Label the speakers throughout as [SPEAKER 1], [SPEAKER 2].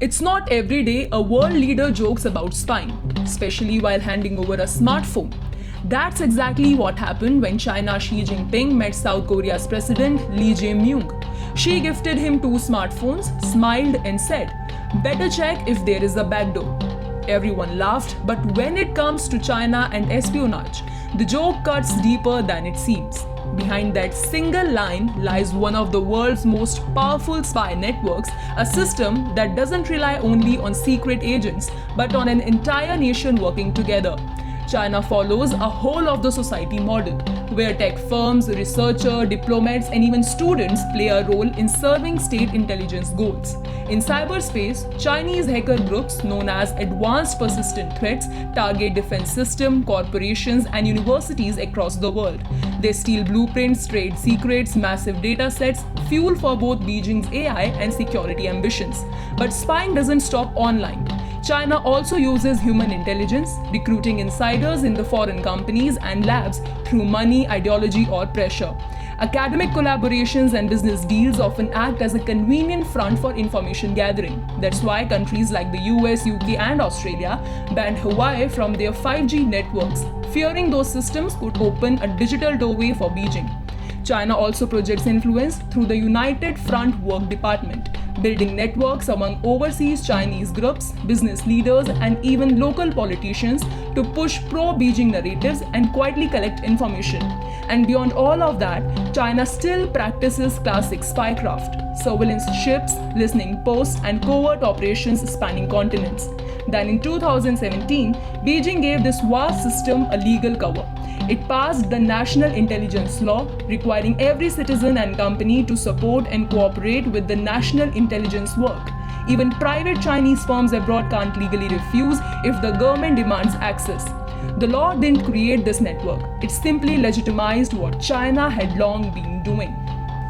[SPEAKER 1] It's not every day a world leader jokes about spying, especially while handing over a smartphone. That's exactly what happened when China's Xi Jinping met South Korea's president Lee Jae-myung. She gifted him two smartphones, smiled and said, "Better check if there is a backdoor." Everyone laughed, but when it comes to China and espionage, the joke cuts deeper than it seems. Behind that single line lies one of the world's most powerful spy networks, a system that doesn't rely only on secret agents but on an entire nation working together. China follows a whole of the society model, where tech firms, researchers, diplomats, and even students play a role in serving state intelligence goals. In cyberspace, Chinese hacker groups known as Advanced Persistent Threats target defense systems, corporations, and universities across the world. They steal blueprints, trade secrets, massive data sets, fuel for both Beijing's AI and security ambitions. But spying doesn't stop online. China also uses human intelligence, recruiting insiders in the foreign companies and labs through money, ideology, or pressure. Academic collaborations and business deals often act as a convenient front for information gathering. That's why countries like the US, UK, and Australia banned Huawei from their 5G networks, fearing those systems could open a digital doorway for Beijing. China also projects influence through the United Front Work Department, building networks among overseas Chinese groups, business leaders, and even local politicians to push pro-Beijing narratives and quietly collect information. And beyond all of that, China still practices classic spycraft, surveillance ships, listening posts, and covert operations spanning continents. Then in 2017, Beijing gave this vast system a legal cover. It passed the National Intelligence Law, requiring every citizen and company to support and cooperate with the national intelligence work. Even private Chinese firms abroad can't legally refuse if the government demands access. The law didn't create this network, it simply legitimized what China had long been doing.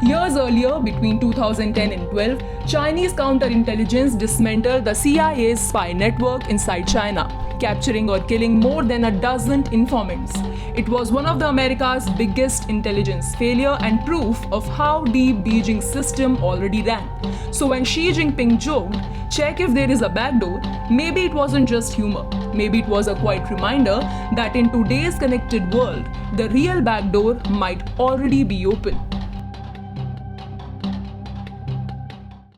[SPEAKER 1] Years earlier, between 2010 and 12, Chinese counterintelligence dismantled the CIA's spy network inside China, capturing or killing more than a dozen informants. It was one of America's biggest intelligence failure and proof of how deep Beijing's system already ran. So when Xi Jinping joked, "Check if there is a backdoor," maybe it wasn't just humor. Maybe it was a quiet reminder that in today's connected world, the real backdoor might already be open.